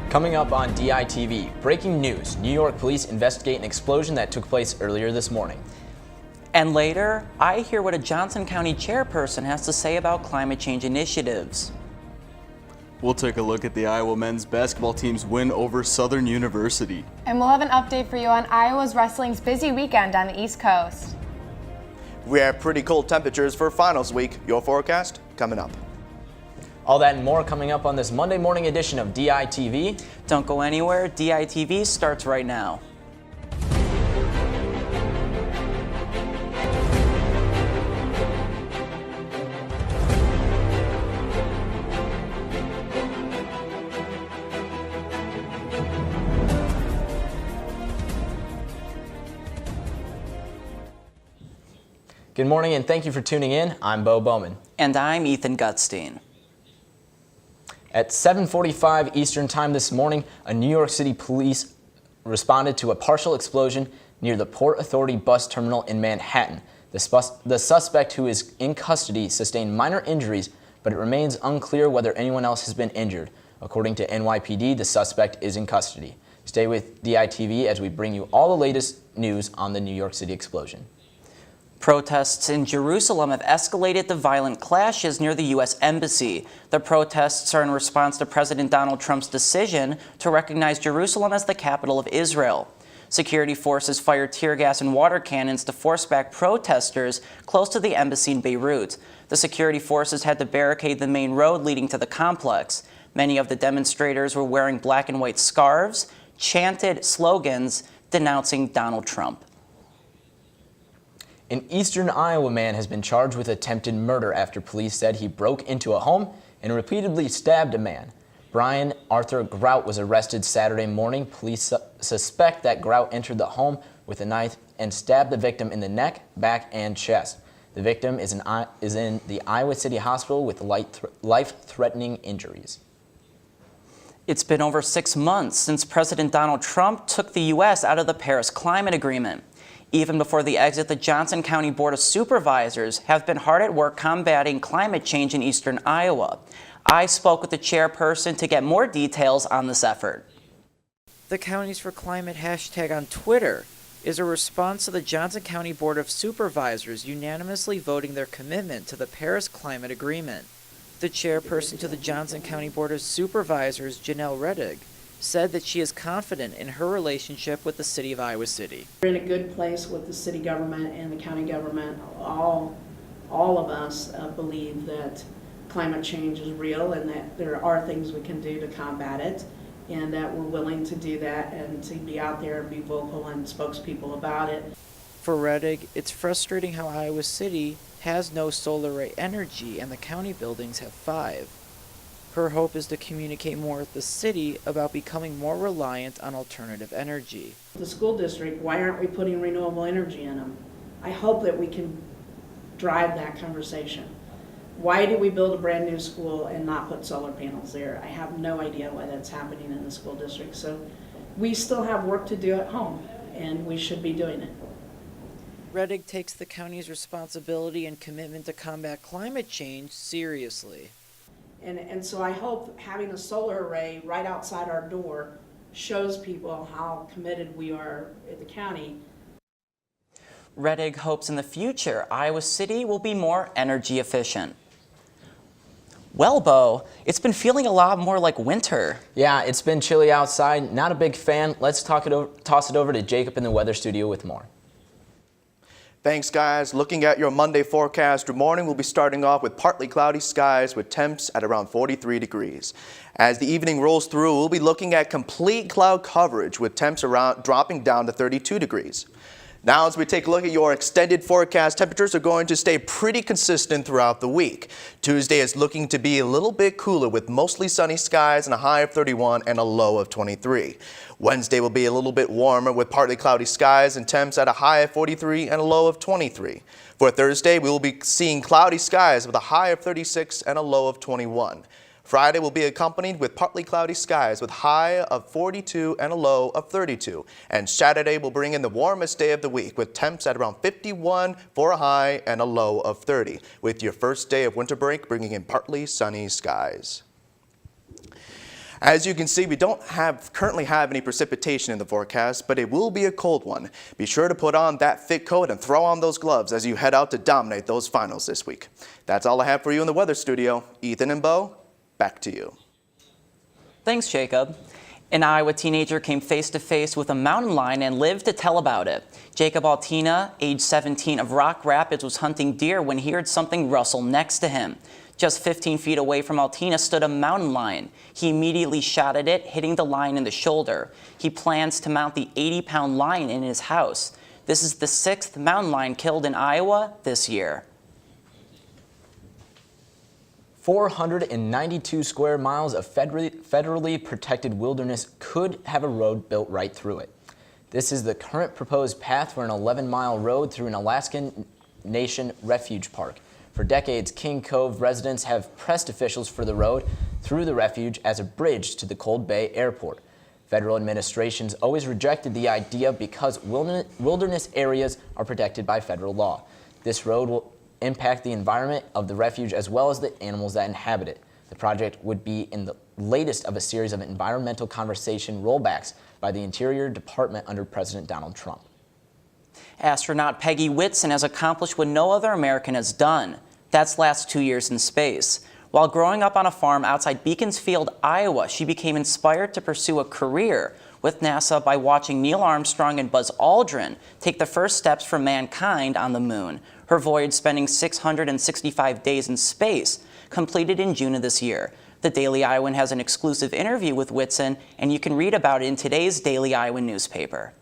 Coming up on DITV, breaking news, New York police investigate an explosion that took place earlier this morning. And later, I hear what a Johnson County chairperson has to say about climate change initiatives. We'll take a look at the Iowa men's basketball team's win over Southern University. And we'll have an update for you on Iowa's wrestling's busy weekend on the East Coast. We have pretty cold temperatures for finals week. Your forecast coming up. All that and more coming up on this Monday morning edition of DITV. Don't go anywhere, DITV starts right now. Good morning and thank you for tuning in. I'm Bo Bowman. And I'm Ethan Gutstein. At 7:45 Eastern Time this morning, a New York City police responded to a partial explosion near the Port Authority bus terminal in Manhattan. The suspect, who is in custody, sustained minor injuries, but it remains unclear whether anyone else has been injured. According to NYPD, the suspect is in custody. Stay with DITV as we bring you all the latest news on the New York City explosion. Protests in Jerusalem have escalated to violent clashes near the U.S. Embassy. The protests are in response to President Donald Trump's decision to recognize Jerusalem as the capital of Israel. Security forces fired tear gas and water cannons to force back protesters close to the embassy in Beirut. The security forces had to barricade the main road leading to the complex. Many of the demonstrators were wearing black and white scarves, chanted slogans denouncing Donald Trump. An eastern Iowa man has been charged with attempted murder after police said he broke into a home and repeatedly stabbed a man. Brian Arthur Grout was arrested Saturday morning. Police suspect that Grout entered the home with a knife and stabbed the victim in the neck, back, and chest. The victim is in the Iowa City Hospital with life-threatening injuries. It's been over 6 months since President Donald Trump took the U.S. out of the Paris Climate Agreement. Even before the exit, the Johnson County Board of Supervisors have been hard at work combating climate change in eastern Iowa. I spoke with the chairperson to get more details on this effort. The Counties for Climate hashtag on Twitter is a response to the Johnson County Board of Supervisors unanimously voting their commitment to the Paris Climate Agreement. The chairperson to the Johnson County Board of Supervisors, Janelle Rettig, said that she is confident in her relationship with the city of Iowa City. We're in a good place with the city government and the county government. All of us believe that climate change is real and that there are things we can do to combat it, and that we're willing to do that and to be out there and be vocal and spokespeople about it. For Rettig, it's frustrating how Iowa City has no solar array energy and the county buildings have 5. Her hope is to communicate more with the city about becoming more reliant on alternative energy. The school district, why aren't we putting renewable energy in them? I hope that we can drive that conversation. Why do we build a brand new school and not put solar panels there? I have no idea why that's happening in the school district. So we still have work to do at home, and we should be doing it. Rettig takes the county's responsibility and commitment to combat climate change seriously. And so I hope having a solar array right outside our door shows people how committed we are at the county. Rettig hopes in the future Iowa City will be more energy efficient. Well, Bo, it's been feeling a lot more like winter. Yeah, it's been chilly outside. Not a big fan. Let's toss it over to Jacob in the weather studio with more. Thanks, guys. Looking at your Monday forecast, good morning. We'll be starting off with partly cloudy skies with temps at around 43 degrees. As the evening rolls through, we'll be looking at complete cloud coverage with temps dropping down to 32 degrees. Now, as we take a look at your extended forecast, temperatures are going to stay pretty consistent throughout the week. Tuesday is looking to be a little bit cooler with mostly sunny skies and a high of 31 and a low of 23. Wednesday will be a little bit warmer with partly cloudy skies and temps at a high of 43 and a low of 23. For Thursday, we will be seeing cloudy skies with a high of 36 and a low of 21. Friday will be accompanied with partly cloudy skies with high of 42 and a low of 32. And Saturday will bring in the warmest day of the week with temps at around 51 for a high and a low of 30, with your first day of winter break bringing in partly sunny skies. As you can see, we don't currently have any precipitation in the forecast, but it will be a cold one. Be sure to put on that thick coat and throw on those gloves as you head out to dominate those finals this week. That's all I have for you in the weather studio. Ethan and Bo, back to you. Thanks, Jacob. An Iowa teenager came face-to-face with a mountain lion and lived to tell about it. Jacob Altina, age 17, of Rock Rapids, was hunting deer when he heard something rustle next to him. Just 15 feet away from Altina stood a mountain lion. He immediately shot at it, hitting the lion in the shoulder. He plans to mount the 80-pound lion in his house. This is the 6th mountain lion killed in Iowa this year. 492 square miles of federally protected wilderness could have a road built right through it. This is the current proposed path for an 11-mile road through an Alaskan Nation refuge park. For decades, King Cove residents have pressed officials for the road through the refuge as a bridge to the Cold Bay Airport. Federal administrations always rejected the idea because wilderness areas are protected by federal law. This road will impact the environment of the refuge as well as the animals that inhabit it. The project would be in the latest of a series of environmental conversation rollbacks by the Interior Department under President Donald Trump. Astronaut Peggy Whitson has accomplished what no other American has done. That's last 2 years in space. While growing up on a farm outside Beaconsfield, Iowa, she became inspired to pursue a career with NASA by watching Neil Armstrong and Buzz Aldrin take the first steps for mankind on the moon. Her voyage, spending 665 days in space, completed in June of this year. The Daily Iowan has an exclusive interview with Whitson, and you can read about it in today's Daily Iowan newspaper.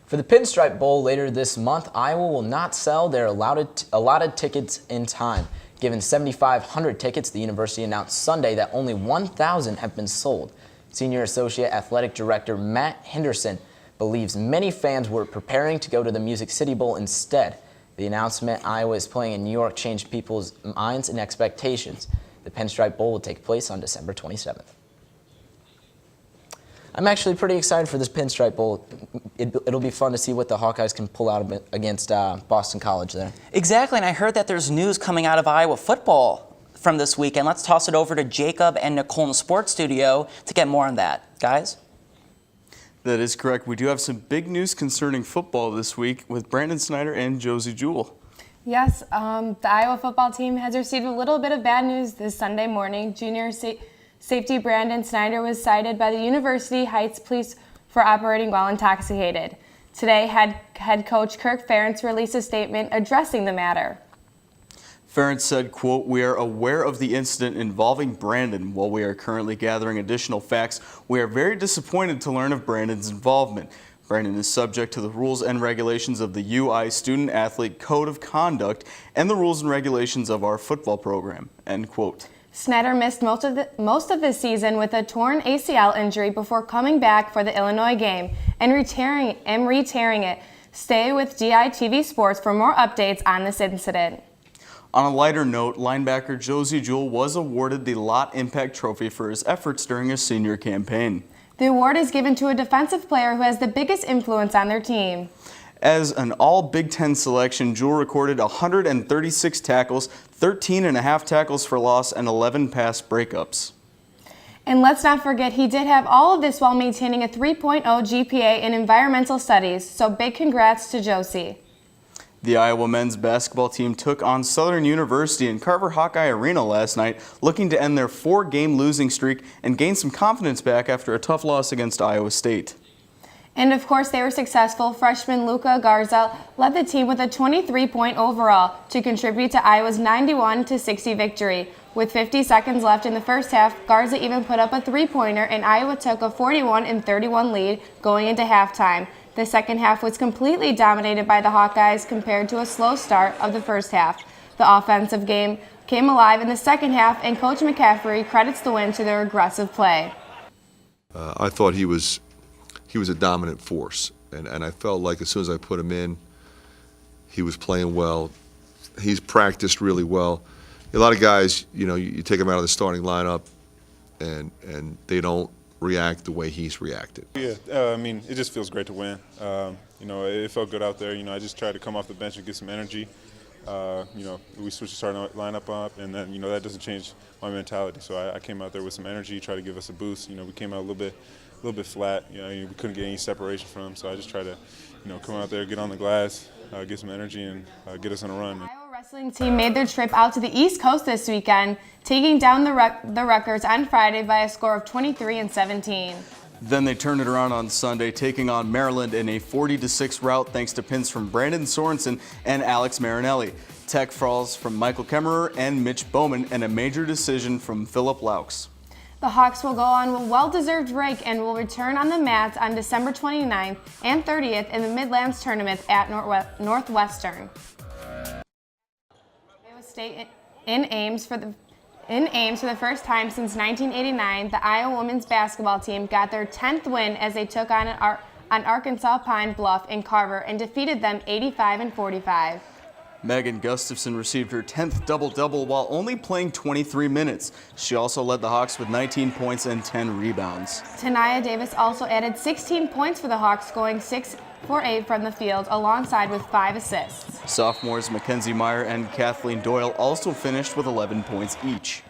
For the Pinstripe Bowl later this month, Iowa will not sell their allotted tickets in time. Given 7,500 tickets, the university announced Sunday that only 1,000 have been sold. Senior Associate Athletic Director Matt Henderson believes many fans were preparing to go to the Music City Bowl instead. The announcement Iowa is playing in New York changed people's minds and expectations. The Pinstripe Bowl will take place on December 27th. I'm actually pretty excited for this Pinstripe Bowl. It'll be fun to see what the Hawkeyes can pull out against Boston College there. Exactly, and I heard that there's news coming out of Iowa football from this weekend. Let's toss it over to Jacob and Nicole in the sports studio to get more on that. Guys? That is correct. We do have some big news concerning football this week with Brandon Snyder and Josie Jewell. Yes, the Iowa football team has received a little bit of bad news this Sunday morning. Junior safety Brandon Snyder was cited by the University Heights Police for operating while intoxicated. Today, head coach Kirk Ferentz released a statement addressing the matter. Ferentz said, quote, "We are aware of the incident involving Brandon. While we are currently gathering additional facts, we are very disappointed to learn of Brandon's involvement. Brandon is subject to the rules and regulations of the UI Student Athlete Code of Conduct and the rules and regulations of our football program," end quote. Snyder missed most of the season with a torn ACL injury before coming back for the Illinois game and re-tearing it. Stay with GITV Sports for more updates on this incident. On a lighter note, linebacker Josie Jewell was awarded the Lot Impact Trophy for his efforts during his senior campaign. The award is given to a defensive player who has the biggest influence on their team. As an all Big Ten selection, Jewell recorded 136 tackles, 13.5 tackles for loss, and 11 pass breakups. And let's not forget, he did have all of this while maintaining a 3.0 GPA in environmental studies, so big congrats to Josie. The Iowa men's basketball team took on Southern University in Carver Hawkeye Arena last night, looking to end their 4-game losing streak and gain some confidence back after a tough loss against Iowa State. And of course, they were successful. Freshman Luca Garza led the team with a 23-point overall to contribute to Iowa's 91-60 victory. With 50 seconds left in the first half, Garza even put up a three-pointer, and Iowa took a 41-31 lead going into halftime. The second half was completely dominated by the Hawkeyes compared to a slow start of the first half. The offensive game came alive in the second half, and Coach McCaffrey credits the win to their aggressive play. I thought he was a dominant force, and I felt like as soon as I put him in, he was playing well. He's practiced really well. A lot of guys, you take him out of the starting lineup, and they don't react the way he's reacted. Yeah, it just feels great to win. It felt good out there. I just tried to come off the bench and get some energy. We switched the starting lineup up, and then that doesn't change my mentality. So I came out there with some energy, try to give us a boost. We came out a little bit flat. We couldn't get any separation from them. So I just tried to, come out there, get on the glass, get some energy, and get us on a run. The Iowa wrestling team made their trip out to the East Coast this weekend, taking down the Rutgers on Friday by a score of 23-17. Then they turned it around on Sunday, taking on Maryland in a 40-6 rout thanks to pins from Brandon Sorensen and Alex Marinelli. Tech falls from Michael Kemmerer and Mitch Bowman, and a major decision from Philip Laux. The Hawks will go on a well-deserved break and will return on the mats on December 29th and 30th in the Midlands Tournament at Northwestern. Iowa State in Ames for the first time since 1989, the Iowa women's basketball team got their 10th win as they took on Arkansas Pine Bluff in Carver and defeated them 85-45. Megan Gustafson received her 10th double-double while only playing 23 minutes. She also led the Hawks with 19 points and 10 rebounds. Tania Davis also added 16 points for the Hawks, going 6 for 8 from the field, alongside with 5 assists. Sophomores Mackenzie Meyer and Kathleen Doyle also finished with 11 points each.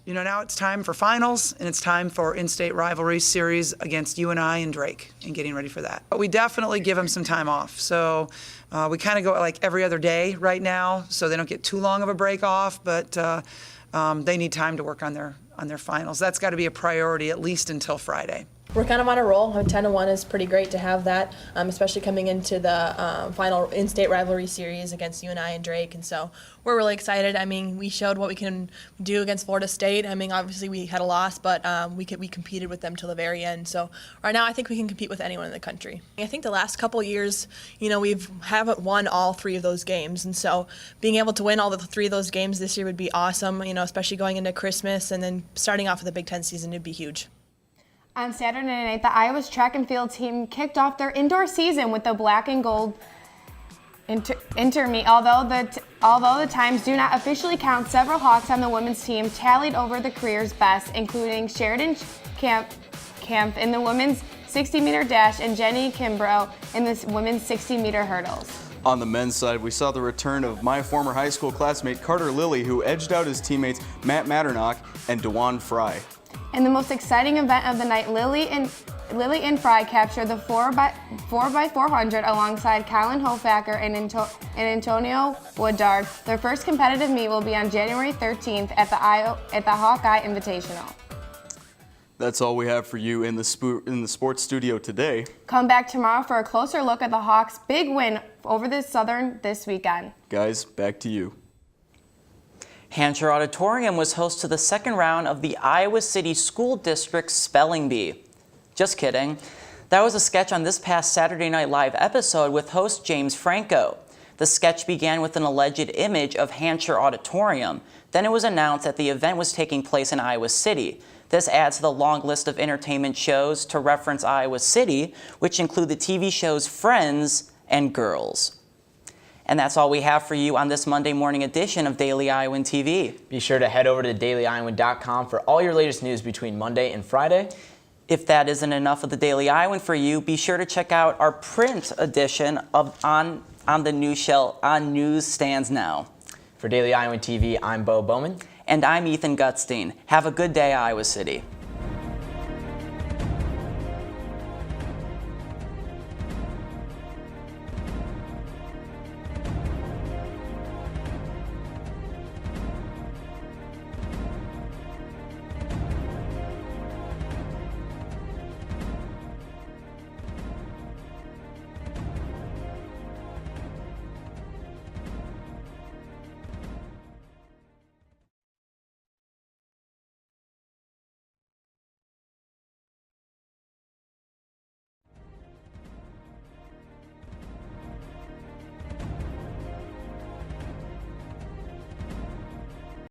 Now it's time for finals, and it's time for in-state rivalry series against UNI and Drake, and getting ready for that. But we definitely give them some time off. So we kind of go like every other day right now, so they don't get too long of a break off, but they need time to work on their finals. That's got to be a priority at least until Friday. We're kind of on a roll. 10-1 is pretty great to have that, especially coming into the final in-state rivalry series against UNI and Drake. And so we're really excited. I mean, we showed what we can do against Florida State. I mean, obviously we had a loss, but we competed with them till the very end. So right now I think we can compete with anyone in the country. I think the last couple years, we haven't won all 3 of those games. And so being able to win all the 3 of those games this year would be awesome, especially going into Christmas and then starting off with the Big Ten season would be huge. On Saturday night, the Iowa's track and field team kicked off their indoor season with the black and gold intermeet. Although the times do not officially count, several Hawks on the women's team tallied over the career's best, including Sheridan Camp in the women's 60-meter dash and Jenny Kimbrough in the women's 60-meter hurdles. On the men's side, we saw the return of my former high school classmate Carter Lilly, who edged out his teammates Matt Matternock and DeJuan Fry. In the most exciting event of the night, Lily and Fry captured the 4x400 alongside Colin Hofacker and Antonio Woodard. Their first competitive meet will be on January 13th at the Hawkeye Invitational. That's all we have for you in the sports studio today. Come back tomorrow for a closer look at the Hawks' big win over the Southern this weekend. Guys, back to you. Hampshire Auditorium was host to the second round of the Iowa City School District Spelling Bee. Just kidding. That was a sketch on this past Saturday Night Live episode with host James Franco. The sketch began with an alleged image of Hampshire Auditorium. Then it was announced that the event was taking place in Iowa City. This adds to the long list of entertainment shows to reference Iowa City, which include the TV shows Friends and Girls. And that's all we have for you on this Monday morning edition of Daily Iowan TV. Be sure to head over to dailyiowan.com for all your latest news between Monday and Friday. If that isn't enough of the Daily Iowan for you, be sure to check out our print edition of on the news shelf on newsstands now. For Daily Iowan TV, I'm Bo Bowman. And I'm Ethan Gutstein. Have a good day, Iowa City.